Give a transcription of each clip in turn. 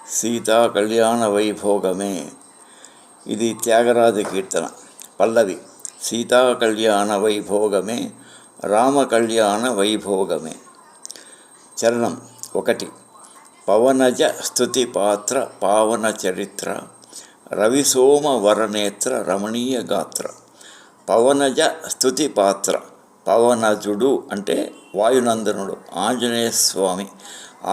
సీతా కళ్యాణ వైభోగమే. ఇది త్యాగరాజ కీర్తన. పల్లవి. సీతా కళ్యాణ వైభోగమే, రామ కళ్యాణ వైభోగమే. చరణం 1. పవనజ స్తుతి పాత్ర పావన చరిత్ర, రవిసోమ వరనేత్ర రమణీయ గాత్ర. పవనజ స్తుతి పాత్ర. పవనజుడు అంటే వాయునందనుడు ఆంజనేయ స్వామి.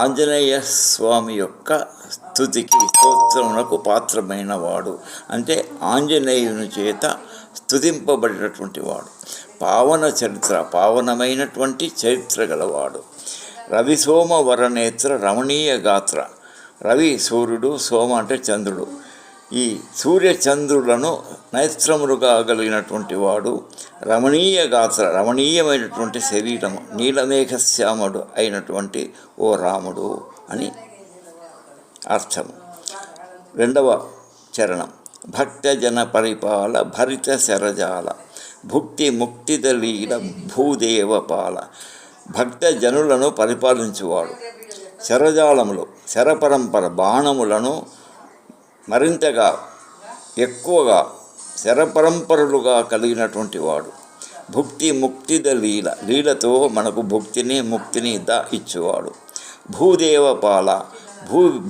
ఆంజనేయ స్వామి యొక్క స్తుతికి స్తోత్రమునకు పాత్రమైన వాడు అంటే ఆంజనేయుని చేత స్తుతింపబడినటువంటి వాడు. పావన చరిత్ర, పావనమైనటువంటి చరిత్ర గలవాడు. రవిసోమ వరనేత్ర రమణీయ గాత్ర. రవి సూర్యుడు, సోమ అంటే చంద్రుడు. ఈ సూర్యచంద్రులను నేత్రములుగా కలిగినటువంటి వాడు. రమణీయ గాత్ర, రమణీయమైనటువంటి శరీరము, నీలమేఘశ్యాముడు అయినటువంటి ఓ రాముడు అని అర్థము. 2వ చరణం. భక్తజన పరిపాల భరిత శరజాల, భుక్తి ముక్తిదలీల భూదేవపాల. భక్తజనులను పరిపాలించువాడు. శరజాలములు, శరపరంపర బాణములను మరింతగా ఎక్కువగా శరపరంపరలుగా కలిగినటువంటి వాడు. భుక్తి ముక్తిద లీల, లీలతో మనకు భుక్తిని ముక్తిని ఇచ్చేవాడు. భూదేవపాల,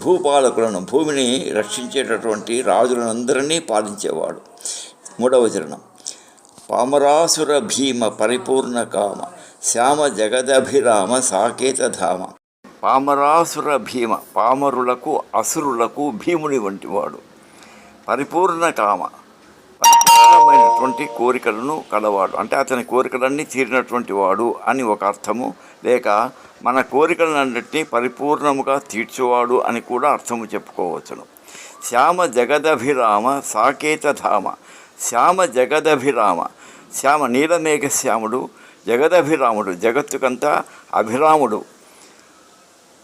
భూపాలకులను, భూమిని రక్షించేటటువంటి రాజులందరినీ పాలించేవాడు. 3వ చరణం. పామరాసుర భీమ పరిపూర్ణ కామ, శ్యామ జగదభిరామ సాకేతధామ. పామరాసుర భీమ, పామరులకు అసురులకు భీముని వంటివాడు. పరిపూర్ణ కామ, పరిపూర్ణమైనటువంటి కోరికలను కలవాడు అంటే అతని కోరికలన్నీ తీరినటువంటి వాడు అని ఒక అర్థము, లేక మన కోరికలన్నింటినీ పరిపూర్ణముగా తీర్చేవాడు అని కూడా అర్థము చెప్పుకోవచ్చును. శ్యామ జగదభిరామ సాకేతధామ. శ్యామ జగదభిరామ, శ్యామ నీలమేఘ శ్యాముడు, జగదభిరాముడు జగత్తుకంతా అభిరాముడు.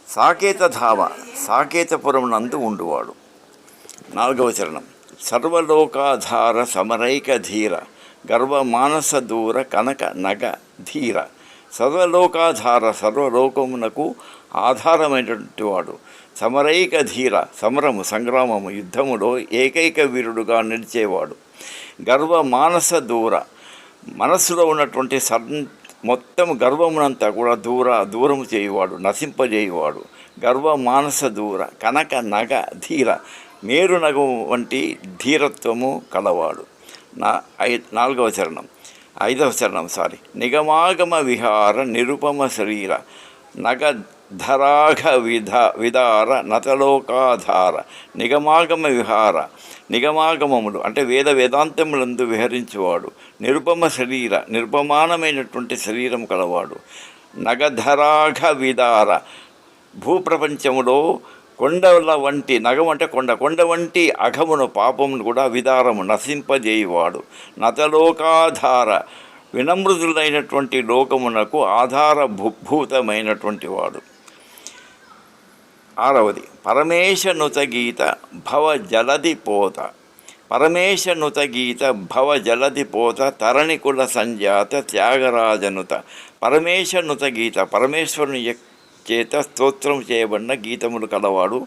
సాకేతధామ, సాకేతపురం నందు ఉండువాడు. 4వ చరణం. సర్వలోకాధార సమరైక ధీర, గర్వమానస దూర కనక నగ ధీర. సర్వలోకాధార, సర్వలోకమునకు ఆధారమైనటువంటి వాడు. సమరైక ధీర, సమరము సంగ్రామము యుద్ధములో ఏకైక వీరుడుగా నిలిచేవాడు. గర్వమానస దూర, మనస్సులో ఉన్నటువంటి మొత్తం గర్వమునంతా కూడా దూరము చేయువాడు, నశింపజేయువాడు. గర్వ మానస దూర కనక నగ ధీర, మేరు నగ వంటి ధీరత్వము కలవాడు. 4వ చరణం. 5వ చరణం నిగమాగమ విహార నిరుపమ శరీర, నగధరాఘ విదార నతలోకాధార. నిగమాగమ విహార, నిగమాగమములు అంటే వేదాంతములందు విహరించేవాడు. నిరుపమ శరీర, నిరుపమానమైనటువంటి శరీరం కలవాడు. నగధరాఘ విదార, భూప్రపంచములో కొండల వంటి, నగం అంటే కొండ వంటి అఘమును పాపమును కూడా విదారము నశింపజేయువాడు. నతలోకాధార, వినమ్రుదులైనటువంటి లోకమునకు ఆధారభూతమైనటువంటి వాడు. 6వది. పరమేశనుత గీత భవ జలది పోత. పరమేశనుత గీత భవ జలది పోత, తరణికుల సంజాత త్యాగరాజనుత. పరమేశనుత గీత, పరమేశ్వరుని చేత స్తోత్రం చేయబడిన గీతములు కలవాడు.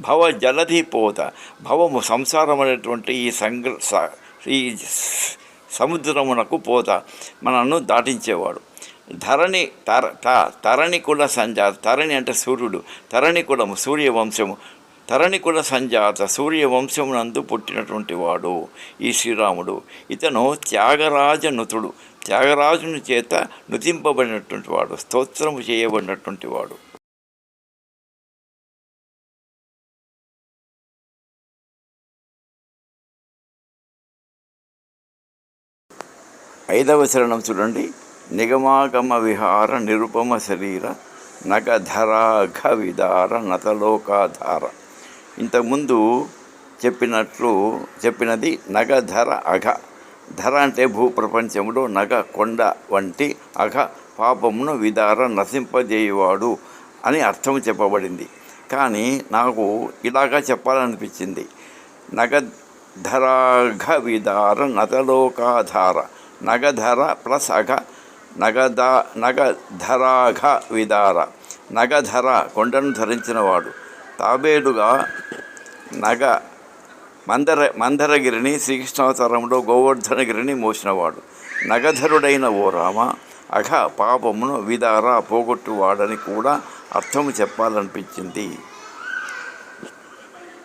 భవ జలది పోత, భవము సంసారం అనేటువంటి ఈ సముద్రమునకు పోత, మనను దాటించేవాడు. తరణికుల సంజాత, తరణి అంటే సూర్యుడు, తరణికులము సూర్యవంశము, తరణికుల సంజాత సూర్యవంశమునందు పుట్టినటువంటి వాడు ఈ శ్రీరాముడు. ఇతను త్యాగరాజనుతుడు, త్యాగరాజుని చేత నుతింపబడినటువంటి వాడు, స్తోత్రము చేయబడినటువంటి వాడు. 5వ చరణం చూడండి. నిగమాగమ విహార నిరుపమ శరీర, నగధరాఘ విదార నతలోకాధార. ఇంతకుముందు చెప్పినది నగధర అఘ. ధర అంటే భూప్రపంచంలో, నగ కొండ వంటి, అఘ పాపమును, విదార నశింపజేయువాడు అని అర్థం చెప్పబడింది. కానీ నాకు ఇలాగా చెప్పాలనిపించింది. నగధరాఘ విదార నతలోకాధార. నగధర ప్లస్ అఘ, నగధరాఘ విదార. నగధర కొండను ధరించినవాడు, తాబేలుగా నగ మందరగిరిని శ్రీకృష్ణావతారంలో గోవర్ధనగిరిని మోసినవాడు. నగధరుడైన ఓ రామ, అఘ పాపమును విదార పోగొట్టువాడని కూడా అర్థము చెప్పాలనిపించింది.